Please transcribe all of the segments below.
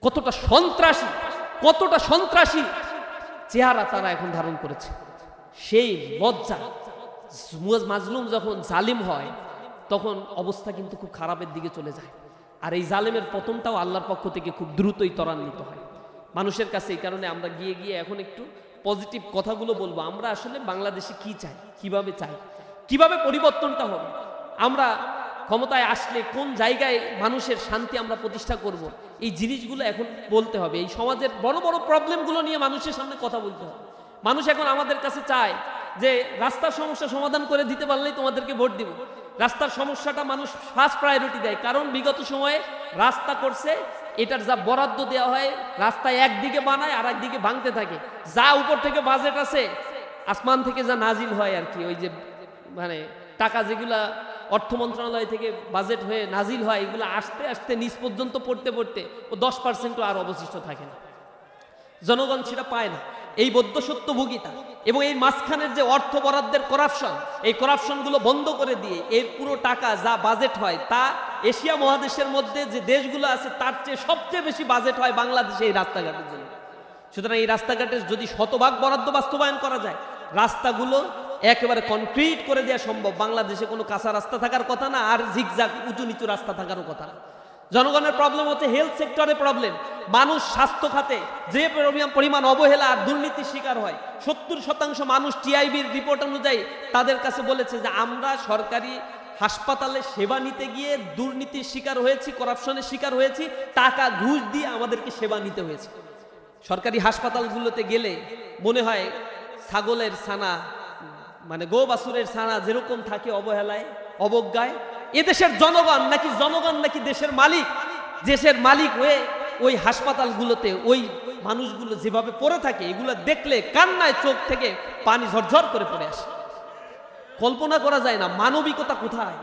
কতটা সন্ত্রাসী, কতটা সন্ত্রাসী চেহারা তারা এখন ধারণ করেছে। সেই লজ্জা, মাজলুম যখন জালিম হয় তখন অবস্থা কিন্তু খুব খারাপের দিকে চলে যায়। আর এই জালেমের পতনটাও আল্লাহর পক্ষ থেকে খুব দ্রুতই ত্বরান্বিত হয় মানুষের কাছে। এই কারণে আমরা গিয়ে গিয়ে এখন একটু পজিটিভ কথাগুলো বলবো। আমরা আসলে বাংলাদেশে কি চাই, কিভাবে চাই, কিভাবে পরিবর্তনটা হবে, আমরা ক্ষমতায় আসলে কোন জায়গায় মানুষের শান্তি আমরা প্রতিষ্ঠা করব, এই জিনিসগুলো এখন বলতে হবে। এই সমাজের বড় বড় প্রবলেমগুলো নিয়ে মানুষের সামনে কথা বলতে হবে। মানুষ এখন আমাদের কাছে চায় যে রাস্তার সমস্যা সমাধান করে দিতে পারলেই তোমাদেরকে ভোট দিব। রাস্তার সমস্যাটা মানুষ ফার্স্ট প্রায়োরিটি দেয়, কারণ বিগত সময়ে রাস্তা করছে, এটার যা বরাদ্দ দেওয়া হয় রাস্তা একদিকে বানায় আর একদিকে ভাঙতে থাকে। যা উপর থেকে বাজেট আছে, আসমান থেকে যা নাজিল হয় আর কি, ওই যে মানে টাকা যেগুলা অর্থ মন্ত্রণালয় থেকে বাজেট হয়ে নাজিল হয়, এগুলো আস্তে আস্তে নিচ পর্যন্ত পড়তে পড়তে ও 10% আর অবশিষ্ট থাকে না। জনগণ সেটা পায় না, এই বদ্ধসত্য ভোগিতা। এবং এই মাঝখানের যে অর্থ বরাদ্দের করাপশন, এই করাপশনগুলো বন্ধ করে দিয়ে এর পুরো টাকা যা বাজেট হয় তা এশিয়া মহাদেশের মধ্যে যে দেশগুলো আছে তার চেয়ে সবচেয়ে বেশি বাজেট হয় বাংলাদেশে এই রাস্তাঘাটের জন্য। সুতরাং এই রাস্তাঘাটের যদি শতভাগ বরাদ্দ বাস্তবায়ন করা যায়, রাস্তাগুলো একেবারে কনক্রিট করে দেওয়া সম্ভব। বাংলাদেশে কোনো কাঁচা রাস্তা থাকার কথা না, আর জিগজাগ উঁচু নিচু রাস্তা থাকারও কথা না। জনগণের প্রবলেম হচ্ছে হেলথ সেক্টরে প্রবলেম। মানুষ স্বাস্থ্য খাতে যে পরিমাণ অবহেলা আর দুর্নীতির শিকার হয়, 70% মানুষ টিআইবির রিপোর্ট অনুযায়ী তাদের কাছে বলেছে যে আমরা সরকারি হাসপাতালে সেবা নিতে গিয়ে দুর্নীতির শিকার হয়েছি, করাপশনের শিকার হয়েছি, টাকা ঘুষ দিয়ে আমাদেরকে সেবা নিতে হয়েছে। সরকারি হাসপাতালগুলোতে গেলে মনে হয় ছাগলের ছানা, মানে গো বাছুরের ছানা যেরকম থাকে অবহেলায় অবজ্ঞায়, এদেশের জনগণ নাকি দেশের মালিক। দেশের মালিক হয়ে ওই হাসপাতালগুলোতে ওই মানুষগুলো যেভাবে পড়ে থাকে, এগুলো দেখলে কান্নায় চোখ থেকে পানি ঝরঝর করে পড়ে আসে। কল্পনা করা যায় না মানবিকতা কোথায়।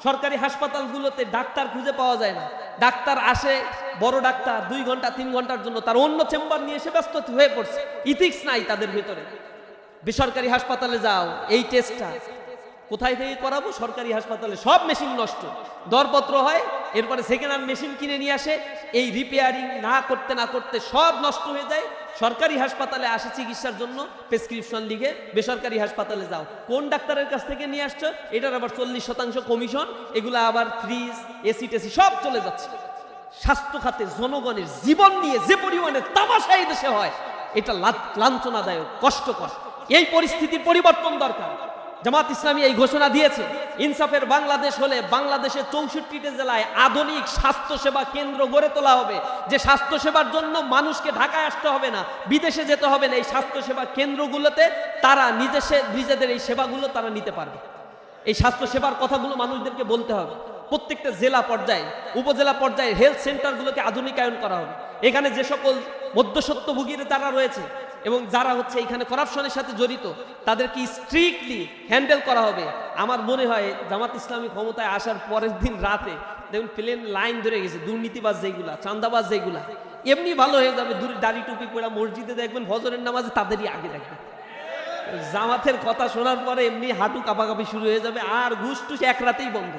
সরকারি হাসপাতালগুলোতে ডাক্তার খুঁজে পাওয়া যায় না। ডাক্তার আসে, বড় ডাক্তার 2 ঘন্টা 3 ঘন্টার জন্য তার অন্য চেম্বার নিয়ে এসে ব্যস্ত হয়ে পড়ছে। ইথিক্স নাই তাদের ভিতরে। বেসরকারি হাসপাতালে যাও, এই টেস্টটা কোথায় থেকে করাবো? সরকারি হাসপাতালে সব মেশিন নষ্ট, দরপত্র হয়, এরপরে সেকেন্ড হ্যান্ড মেশিন কিনে নিয়ে আসে, এই রিপেয়ারিং না করতে সব নষ্ট হয়ে যায়। সরকারি হাসপাতালে আসে চিকিৎসার জন্য, প্রেসক্রিপশন লিখে বেসরকারি হাসপাতালে যাও, কোন ডাক্তারের কাছ থেকে নিয়ে আসছো, এটার আবার 40% কমিশন, এগুলো আবার ফ্রিজ এসি টেসি সব চলে যাচ্ছে। স্বাস্থ্য খাতে জনগণের জীবন নিয়ে যে পরিমাণে তামাশা এই দেশে হয়, এটা লাঞ্ছনাদায়ক, কষ্টকর। এই পরিস্থিতির পরিবর্তন দরকার। জামাত ইসলামী এই ঘোষণা দিয়েছে, ইনসাফের বাংলাদেশ হলে বাংলাদেশের 64টি জেলায় আধুনিক স্বাস্থ্যসেবা কেন্দ্র গড়ে তোলা হবে। যে স্বাস্থ্যসেবার জন্য মানুষকে ঢাকায় আসতে হবে না, বিদেশে যেতে হবে না, এই স্বাস্থ্যসেবা কেন্দ্রগুলোতে তারা নিজেদের এই সেবাগুলো তারা নিতে পারবে। এই স্বাস্থ্যসেবার কথাগুলো মানুষদেরকে বলতে হবে। প্রত্যেকটা জেলা পর্যায়ে, উপজেলা পর্যায়ে হেলথ সেন্টারগুলোকে আধুনিকায়ন করা হবে। এখানে যে সকল মধ্যস্বত্বভোগীরা যারা রয়েছে এবং যারা হচ্ছে এখানে করাপশনের সাথে জড়িত, তাদেরকে স্ট্রিক্টলি হ্যান্ডেল করা হবে। আমার মনে হয় জামাত ইসলামী ক্ষমতায় আসার পরের দিন রাতে দেখুন প্লেন লাইন ধরে গেছে, দুর্নীতিবাজ যেগুলা, চাঁদাবাজ যেগুলা, এমনি ভালো হয়ে যাবে। দাড়ি টুপি পরে মসজিদে দেখবেন ফজরের নামাজে তাদেরই আগে দেখবেন। জামাতের কথা শোনার পরে এমনি হাঁটু কাঁপাকাঁপি শুরু হয়ে যাবে, আর ঘুষ টুস এক রাতেই বন্ধ,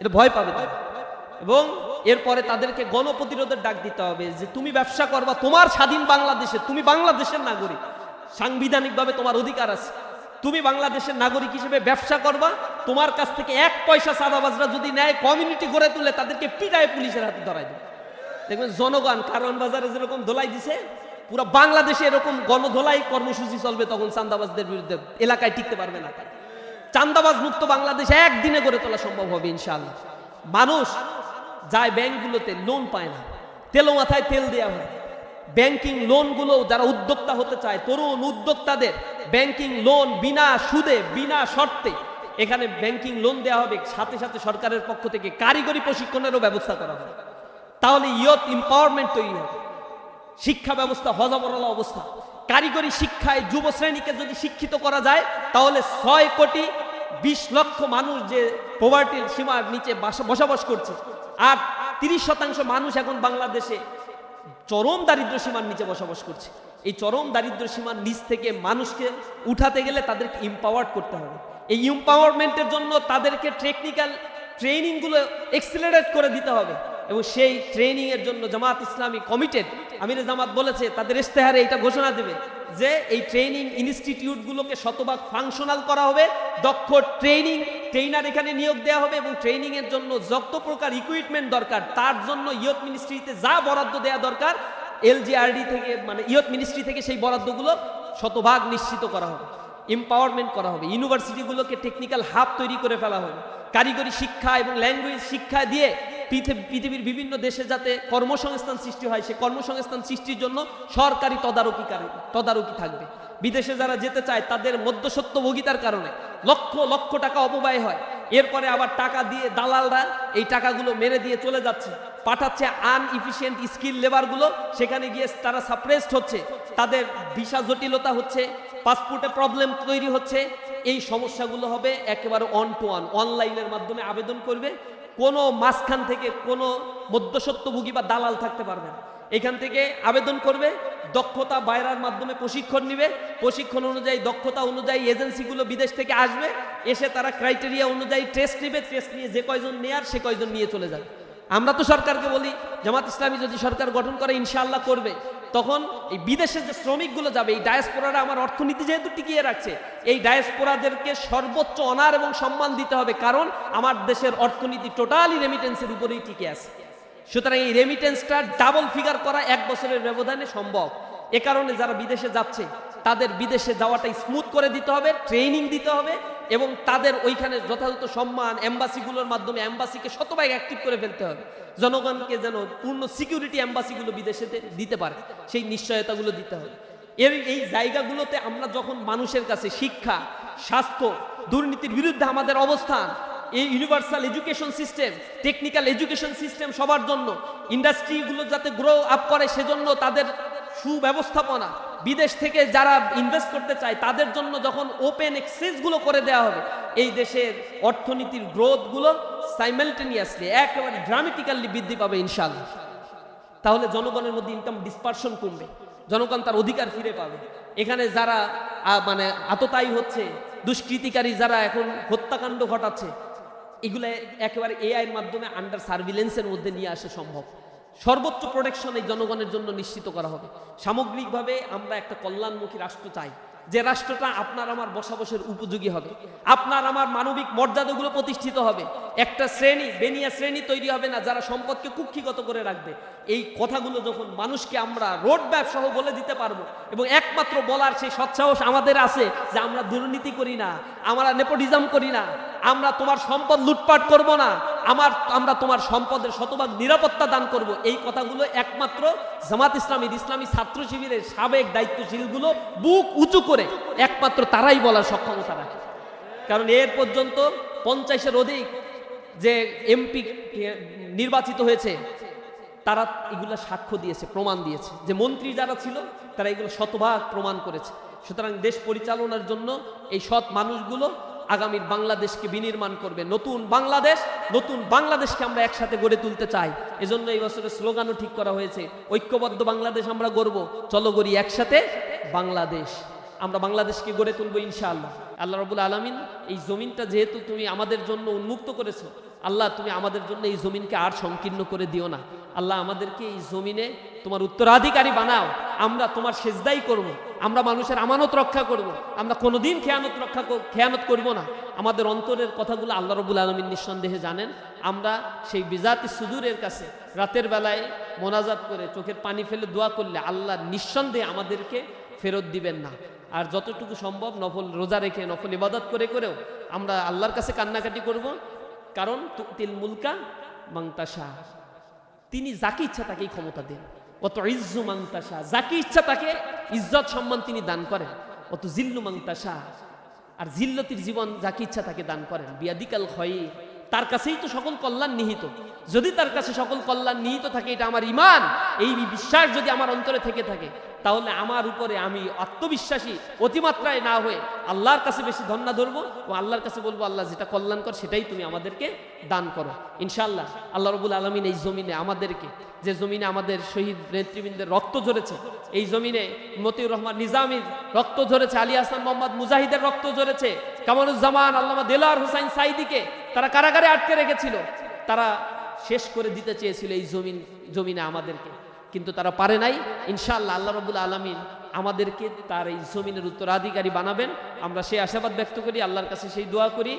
এটা ভয় পাবে তারা। এবং এরপরে তাদেরকে গণপ্রতিরোধের ডাক দিতে হবে যে তুমি ব্যবসা করবা তোমার স্বাধীন বাংলাদেশে, তুমি বাংলাদেশের নাগরিক, সাংবিধানিকভাবে তোমার অধিকার আছে, তুমি বাংলাদেশের নাগরিক হিসেবে ব্যবসা করবা। তোমার কাছ থেকে 1 পয়সা চাঁদাবাজরা যদি নেয়, কমিউনিটি গড়ে তুলে তাদেরকে পিটায় পুলিশের হাতে ধরাই দেবে। দেখবেন জনগণ কারওয়ান বাজারে যেরকম ধোলাই দিছে, পুরো বাংলাদেশে এরকম গণধোলাই কর্মসূচি চলবে, তখন চাঁদাবাজদের বিরুদ্ধে এলাকায় টিকতে পারবে না। চাঁদাবাজ মুক্ত বাংলাদেশ একদিনে গড়ে তোলা সম্ভব হবে ইনশাআল্লাহ। মানুষ যায় ব্যাংকগুলোতে, লোন পায় না, তেলো মাথায় তেল দেওয়া হয়। ব্যাংকিং লোনগুলো যারা উদ্যোক্তা হতে চায়, তরুণ উদ্যোক্তাদের ব্যাংকিং লোন বিনা সুদে বিনা শর্তে এখানে ব্যাংকিং লোন দেওয়া হবে। সাথে সাথে সরকারের পক্ষ থেকে কারিগরি প্রশিক্ষণেরও ব্যবস্থা করা হবে। তাহলে ইয়ত এম্পাওয়ারমেন্ট তৈরি হবে। শিক্ষা ব্যবস্থা হযবরল অবস্থা, কারিগরি শিক্ষায় যুব শ্রেণীকে যদি শিক্ষিত করা যায়, তাহলে 6,20,00,000 মানুষ যে পভার্টির সীমার নিচে বসবাস করছে, আর 30% মানুষ এখন বাংলাদেশে চরম দারিদ্র সীমার নিচে বসবাস করছে। এই চরম দারিদ্র সীমার নিচ থেকে মানুষকে উঠাতে গেলে তাদেরকে এম্পাওয়ার্ড করতে হবে। এই এম্পাওয়ারমেন্টের জন্য তাদেরকে টেকনিক্যাল ট্রেনিংগুলো এক্সিলারেট করে দিতে হবে। এবং সেই ট্রেনিংয়ের জন্য জামাত ইসলামী কমিটেড। আমিরে জামাত বলেছে তাদের ইশতেহারে এটা ঘোষণা দেবে যে এই ট্রেনিং ইনস্টিটিউটগুলোকে শতভাগ ফাংশনাল করা হবে, দক্ষ ট্রেনার এখানে নিয়োগ দেওয়া হবে এবং ট্রেনিংয়ের জন্য যত প্রকার ইকুইপমেন্ট দরকার তার জন্য ইয়ত মিনিস্ট্রিতে যা বরাদ্দ দেওয়া দরকার এলজিআরডি থেকে মানে ইয়ত মিনিস্ট্রি থেকে সেই বরাদ্দগুলো শতভাগ নিশ্চিত করা হবে, এম্পাওয়ারমেন্ট করা হবে, ইউনিভার্সিটিগুলোকে টেকনিক্যাল হাব তৈরি করে ফেলা হবে, কারিগরি শিক্ষা এবং ল্যাঙ্গুয়েজ শিক্ষা দিয়ে পৃথিবীর বিভিন্ন দেশে যাতে কর্মসংস্থান সৃষ্টি হয়, সে কর্মসংস্থান সৃষ্টির জন্য সরকারি তদারকি থাকবে। বিদেশে যারা যেতে চায় তাদের মধ্যস্বত্বভোগিতার কারণে লক্ষ লক্ষ টাকা অপব্যয় হয়, এরপরে আবার টাকা দিয়ে দালালরা এই টাকাগুলো মেরে দিয়ে চলে যাচ্ছে, পাঠাচ্ছে আনইফিশিয়েন্ট স্কিল লেবারগুলো, সেখানে গিয়ে তারা সাপ্রেসড হচ্ছে, তাদের ভিসা জটিলতা হচ্ছে, পাসপোর্টে প্রবলেম তৈরি হচ্ছে। এই সমস্যাগুলো হবে একেবারে অন টু ওয়ান, অনলাইনের মাধ্যমে আবেদন করবে, কোনো মাঝখান থেকে কোনো মধ্যস্বত্বভোগী বা দালাল থাকতে পারবে না। এখান থেকে আবেদন করবে, দক্ষতা বাইরার মাধ্যমে প্রশিক্ষণ নিবে, প্রশিক্ষণ অনুযায়ী দক্ষতা অনুযায়ী এজেন্সিগুলো বিদেশ থেকে আসবে, এসে তারা ক্রাইটেরিয়া অনুযায়ী টেস্ট নেবে, টেস্ট নিয়ে যে কয়জন নেয়ার সে কয়জন নিয়ে চলে যাবে। আমরা তো সরকারকে বলি জামাত ইসলামী যদি সরকার গঠন করে ইনশাআল্লাহ করবে, তখন এই বিদেশে যে শ্রমিকগুলো যাবে, এই ডায়াসপোরারা আমার অর্থনীতি যেহেতু টিকিয়ে রাখছে, এই ডায়াসপোরাদেরকে সর্বোচ্চ অনার এবং সম্মান দিতে হবে, কারণ আমার দেশের অর্থনীতি টোটালি রেমিটেন্সের উপরেই টিকে আছে। সুতরাং এই রেমিটেন্সটা ডাবল ফিগার করা 1 বছরের ব্যবধানে সম্ভব। এ কারণে যারা বিদেশে যাচ্ছে তাদের বিদেশে যাওয়াটা স্মুথ করে দিতে হবে, ট্রেনিং দিতে হবে এবং তাদের ওইখানে যথাযথ সম্মান এম্বাসিগুলোর মাধ্যমে এম্বাসিকে শতভাগ অ্যাক্টিভ করে ফেলতে হবে, জনগণকে যেন পূর্ণ সিকিউরিটি এম্বাসিগুলো বিদেশে দিতে পারে সেই নিশ্চয়তাগুলো দিতে হবে। এই জায়গাগুলোতে আমরা যখন মানুষের কাছে শিক্ষা, স্বাস্থ্য, দুর্নীতির বিরুদ্ধে আমাদের অবস্থান, এই universal education system, technical education system সবার জন্য, ইন্ডাস্ট্রিগুলো যাতে গ্রো আপ করে সেজন্য তাদের সুব্যবস্থাপনা, বিদেশ থেকে যারা ইনভেস্ট করতে চায় তাদের জন্য যখন ওপেন এক্সেসগুলো করে দেওয়া হবে, এই দেশের অর্থনীতির গ্রোথগুলো সাইমালটেনিয়াসলি একেবারে ড্রামেটিক্যালি বৃদ্ধি পাবে ইনশাআল্লাহ। তাহলে জনগণের মধ্যে ইনকাম ডিসপারশন কমবে, জনগণ তার অধিকার ফিরে পাবে। এখানে যারা মানে আততায়ী হচ্ছে, দুষ্কৃতিকারী যারা এখন হত্যাকাণ্ড ঘটাচ্ছে, এগুলো একেবারে এআইয়ের মাধ্যমে আন্ডার সার্ভিলেন্সের মধ্যে নিয়ে আসা সম্ভব। সর্বোচ্চ প্রোটেকশন এই জনগণের জন্য নিশ্চিত করা হবে। সামগ্রিকভাবে আমরা একটা কল্যাণমুখী রাষ্ট্র চাই, যে রাষ্ট্রটা আপনার আমার বসবাসের উপযোগী হবে, আপনার আমার মানবিক মর্যাদাগুলো প্রতিষ্ঠিত হবে, একটা শ্রেণী বেনিয়া শ্রেণী তৈরি হবে না যারা সম্পদকে কুক্ষিগত করে রাখবে। এই কথাগুলো যখন মানুষকে আমরা রোড ম্যাপ সহ বলে দিতে পারবো এবং একমাত্র বলার সেই সৎসাহস আমাদের আছে যে আমরা দুর্নীতি করি না, আমরা নেপোটিজম করি না, আমরা তোমার সম্পদ লুটপাট করব না, আমরা তোমার সম্পদের শতভাগ নিরাপত্তা দান করব, এই কথাগুলো একমাত্র জামাত ইসলামী ছাত্র শিবিরের সাবেক দায়িত্বশীলগুলো বুক উঁচু করে একমাত্র তারাই বলার সক্ষমতা রাখে। কারণ এর পর্যন্ত 50-এর অধিক যে এমপি নির্বাচিত হয়েছে তারা এগুলো সাক্ষ্য দিয়েছে, প্রমাণ দিয়েছে, যে মন্ত্রী যারা ছিল তারা এগুলো শতভাগ প্রমাণ করেছে। সুতরাং দেশ পরিচালনার জন্য এই সৎ মানুষগুলো আগামীর বাংলাদেশকে বিনির্মাণ করবে। নতুন বাংলাদেশকে আমরা একসাথে গড়ে তুলতে চাই। এজন্য এই বছরের স্লোগানও ঠিক করা হয়েছে, ঐক্যবদ্ধ বাংলাদেশ আমরা গড়ব, চলো গড়ি একসাথে বাংলাদেশ। আমরা বাংলাদেশকে গড়ে তুলবো ইনশাআল্লাহ। আল্লাহ রাব্বুল আলামিন এই জমিনটা যেহেতু তুমি আমাদের জন্য উন্মুক্ত করেছো, আল্লাহ তুমি আমাদের জন্য এই জমিনকে আর সংকীর্ণ করে দিও না। আল্লাহ আমাদেরকে এই জমিনে তোমার উত্তরাধিকারী বানাও, আমরা তোমার সেজদাই করব, আমরা মানুষের আমানত রক্ষা করব, আমরা কোনোদিন খেয়ানত করব না। আমাদের অন্তরের কথাগুলো আল্লাহ রাব্বুল আলামিন নিঃসন্দেহে জানেন। আমরা সেই বিজাতি সুদূরের কাছে রাতের বেলায় মোনাজাত করে চোখের পানি ফেলে দোয়া করলে আল্লাহ নিঃসন্দেহে আমাদেরকে ফেরত দিবেন না। আর যতটুকু সম্ভব নফল রোজা রেখে নফল ইবাদত করেও আমরা আল্লাহর কাছে কান্নাকাটি করব, কারণ তুতিল মুলকা মাংতাশা, তিনি যাকে ইচ্ছা তাকেই ক্ষমতা দেন। অত ইজ্জু মাংতাশা, যাকে ইচ্ছা তাকে ইজ্জত সম্মান তিনি দান করেন। অত জিল্লু মাংতাশা, আর জিল্লতির জীবন যাকে ইচ্ছা তাকে দান করেন। বিয়াদিকাল খায়র, তার কাছেই তো সকল কল্যাণ নিহিত। যদি তার কাছে সকল কল্যাণ নিহিত থাকে, এটা আমার ঈমান, এই বিশ্বাস যদি আমার অন্তরে থেকে থাকে, তাহলে আমার উপরে আমি আত্মবিশ্বাসী অতিমাত্রায় না হয়ে আল্লাহর কাছে বেশি ধন্যা ধরবো ও আল্লাহর কাছে বলবো, আল্লাহ যেটা কল্যাণকর সেটাই তুমি আমাদেরকে দান করো ইনশাআল্লাহ। আল্লাহ রাব্বুল আলামিন এই জমিনে আমাদেরকে, যে জমিনে আমাদের শহীদ নেতৃবৃন্দের রক্ত ঝরেছে, এই জমিনে মতিউর রহমান নিজামীর রক্ত ঝরেছে, আলী হাসান মোহাম্মদ মুজাহিদের রক্ত ঝরেছে, কামারুজ্জামান আল্লামা দেলাওয়ার হোসাইন সাইদিকে তারা কারাগারে আটকে রেখেছিল, তারা শেষ করে দিতে চেয়েছিল এই জমিনে আমাদেরকে, কিন্তু তারা পারে নাই। ইনশাআল্লাহ আল্লাহ রাব্বুল আলামিন আমাদেরকে তার এই জমিনের উত্তরাধিকারী বানাবেন। আমরা সেই আশাবাদ ব্যক্ত করি, আল্লাহর কাছে সেই দোয়া করি।